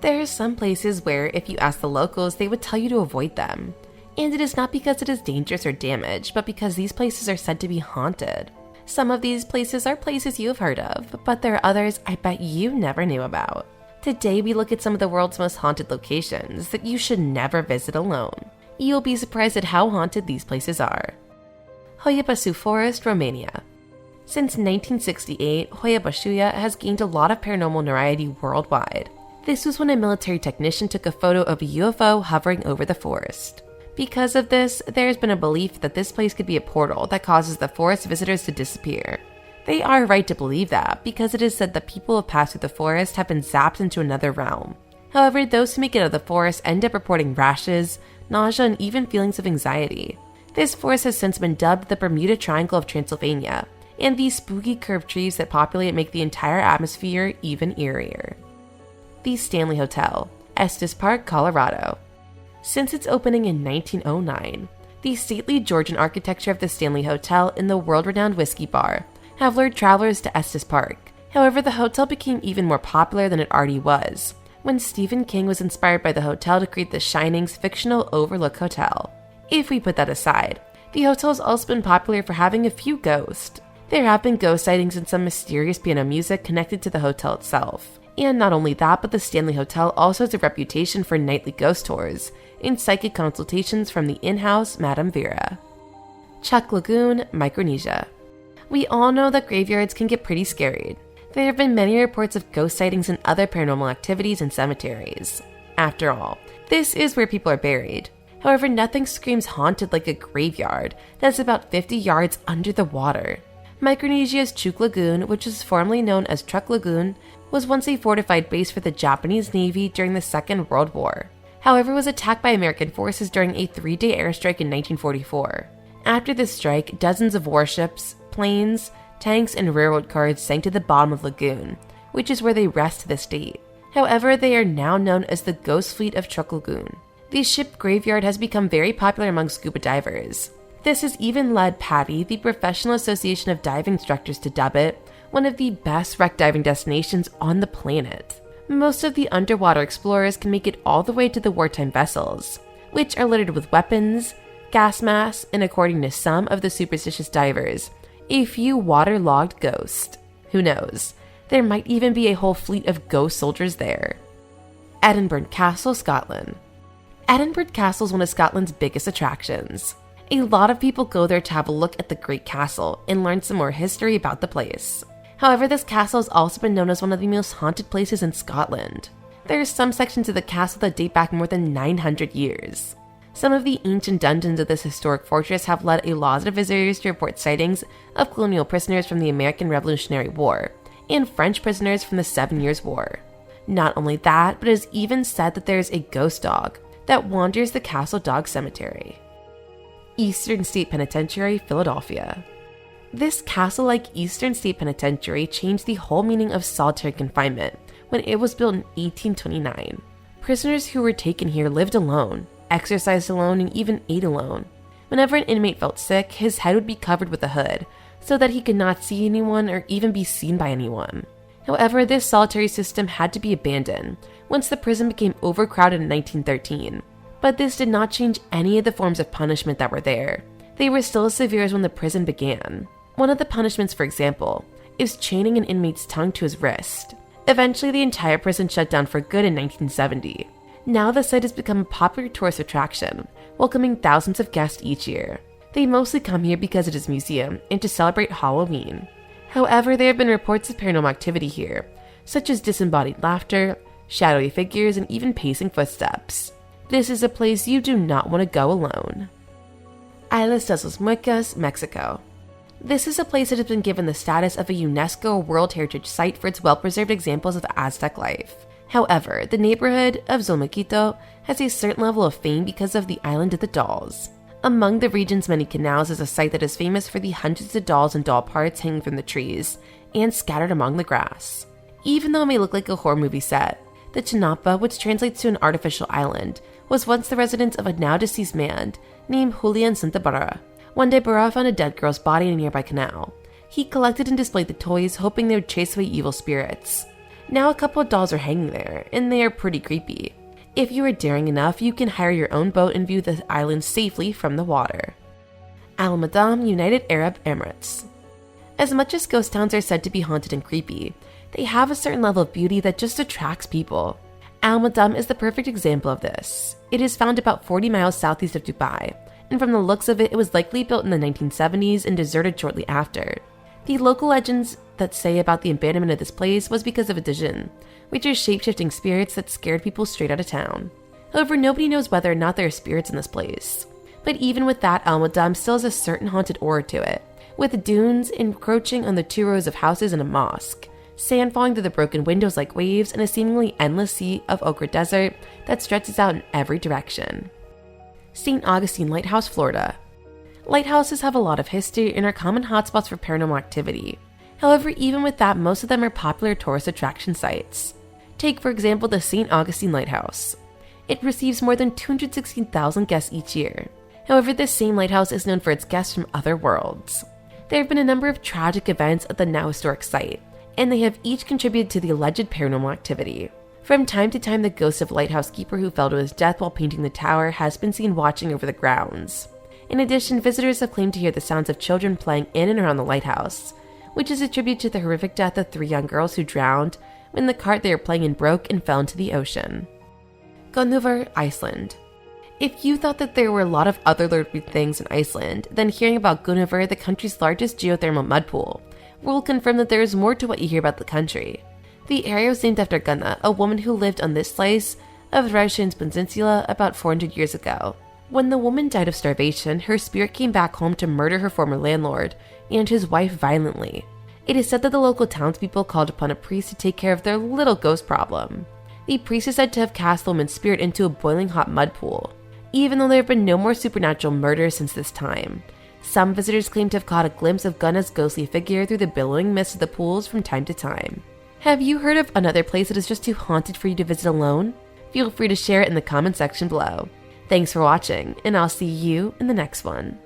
There are some places where, if you ask the locals, they would tell you to avoid them. And it is not because it is dangerous or damaged, but because these places are said to be haunted. Some of these places are places you have heard of, but there are others I bet you never knew about. Today we look at some of the world's most haunted locations that you should never visit alone. You'll be surprised at how haunted these places are. Hoia-Baciu Forest, Romania. Since 1968, Hoia-Baciu has gained a lot of paranormal notoriety worldwide. This was when a military technician took a photo of a UFO hovering over the forest. Because of this, there has been a belief that this place could be a portal that causes the forest visitors to disappear. They are right to believe that, because it is said that people who have passed through the forest have been zapped into another realm. However, those who make it out of the forest end up reporting rashes, nausea, and even feelings of anxiety. This forest has since been dubbed the Bermuda Triangle of Transylvania, and these spooky curved trees that populate it make the entire atmosphere even eerier. The Stanley Hotel, Estes Park, Colorado. Since its opening in 1909, the stately Georgian architecture of the Stanley Hotel and the world-renowned whiskey bar have lured travelers to Estes Park. However, the hotel became even more popular than it already was, when Stephen King was inspired by the hotel to create The Shining's fictional Overlook Hotel. If we put that aside, the hotel has also been popular for having a few ghosts. There have been ghost sightings and some mysterious piano music connected to the hotel itself. And not only that, but the Stanley Hotel also has a reputation for nightly ghost tours and psychic consultations from the in-house Madame Vera. Chuuk Lagoon, Micronesia. We all know that graveyards can get pretty scary. There have been many reports of ghost sightings and other paranormal activities in cemeteries. After all, this is where people are buried. However, nothing screams haunted like a graveyard that's about 50 yards under the water. Micronesia's Chuuk Lagoon, which is formerly known as Chuuk Lagoon, was once a fortified base for the Japanese Navy during the Second World War. However, it was attacked by American forces during a 3-day airstrike in 1944. After this strike, dozens of warships, planes, tanks, and railroad cars sank to the bottom of the lagoon, which is where they rest to this date. However, they are now known as the Ghost Fleet of Chuuk Lagoon. The ship graveyard has become very popular among scuba divers. This has even led PADI, the Professional Association of Diving Instructors, to dub it one of the best wreck diving destinations on the planet. Most of the underwater explorers can make it all the way to the wartime vessels, which are littered with weapons, gas masks, and according to some of the superstitious divers, a few waterlogged ghosts. Who knows? There might even be a whole fleet of ghost soldiers there. Edinburgh Castle, Scotland. Edinburgh Castle is one of Scotland's biggest attractions. A lot of people go there to have a look at the Great Castle and learn some more history about the place. However, this castle has also been known as one of the most haunted places in Scotland. There are some sections of the castle that date back more than 900 years. Some of the ancient dungeons of this historic fortress have led a lot of visitors to report sightings of colonial prisoners from the American Revolutionary War and French prisoners from the 7 Years' War. Not only that, but it is even said that there is a ghost dog that wanders the Castle Dog Cemetery. Eastern State Penitentiary, Philadelphia. This castle-like Eastern State Penitentiary changed the whole meaning of solitary confinement when it was built in 1829. Prisoners who were taken here lived alone, exercised alone, and even ate alone. Whenever an inmate felt sick, his head would be covered with a hood so that he could not see anyone or even be seen by anyone. However, this solitary system had to be abandoned once the prison became overcrowded in 1913. But this did not change any of the forms of punishment that were there. They were still as severe as when the prison began. One of the punishments, for example, is chaining an inmate's tongue to his wrist. Eventually, the entire prison shut down for good in 1970. Now the site has become a popular tourist attraction, welcoming thousands of guests each year. They mostly come here because it is a museum and to celebrate Halloween. However, there have been reports of paranormal activity here, such as disembodied laughter, shadowy figures, and even pacing footsteps. This is a place you do not want to go alone. Islas de los Munecas, Mexico. This is a place that has been given the status of a UNESCO World Heritage Site for its well-preserved examples of Aztec life. However, the neighborhood of Zolmaquito has a certain level of fame because of the Island of the Dolls. Among the region's many canals is a site that is famous for the hundreds of dolls and doll parts hanging from the trees and scattered among the grass. Even though it may look like a horror movie set, the Chinapa, which translates to an artificial island, was once the residence of a now-deceased man named Julian Santa Barra. One day, Barra found a dead girl's body in a nearby canal. He collected and displayed the toys, hoping they would chase away evil spirits. Now a couple of dolls are hanging there, and they are pretty creepy. If you are daring enough, you can hire your own boat and view the island safely from the water. Al Madam, United Arab Emirates. As much as ghost towns are said to be haunted and creepy, they have a certain level of beauty that just attracts people. Al Madam is the perfect example of this. It is found about 40 miles southeast of Dubai, and from the looks of it, it was likely built in the 1970s and deserted shortly after. The local legends that say about the abandonment of this place was because of a djinn, which are shape-shifting spirits that scared people straight out of town. However, nobody knows whether or not there are spirits in this place. But even with that, Al Madam still has a certain haunted aura to it, with dunes encroaching on the 2 rows of houses and a mosque, sand falling through the broken windows like waves, and a seemingly endless sea of ochre desert that stretches out in every direction. St. Augustine Lighthouse, Florida. Lighthouses have a lot of history and are common hotspots for paranormal activity. However, even with that, most of them are popular tourist attraction sites. Take, for example, the St. Augustine Lighthouse. It receives more than 216,000 guests each year. However, this same lighthouse is known for its guests from other worlds. There have been a number of tragic events at the now historic site, and they have each contributed to the alleged paranormal activity. From time to time, the ghost of a lighthouse keeper who fell to his death while painting the tower has been seen watching over the grounds. In addition, visitors have claimed to hear the sounds of children playing in and around the lighthouse, which is attributed to the horrific death of 3 young girls who drowned when the cart they were playing in broke and fell into the ocean. Gunnuhver, Iceland. If you thought that there were a lot of otherworldly things in Iceland, then hearing about Gunnuhver, the country's largest geothermal mud pool, will confirm that there is more to what you hear about the country. The area was named after Gunna, a woman who lived on this slice of Russian's peninsula about 400 years ago. When the woman died of starvation, her spirit came back home to murder her former landlord and his wife violently. It is said that the local townspeople called upon a priest to take care of their little ghost problem. The priest is said to have cast the woman's spirit into a boiling hot mud pool. Even though there have been no more supernatural murders since this time, some visitors claim to have caught a glimpse of Gunna's ghostly figure through the billowing mist of the pools from time to time. Have you heard of another place that is just too haunted for you to visit alone? Feel free to share it in the comment section below. Thanks for watching, and I'll see you in the next one.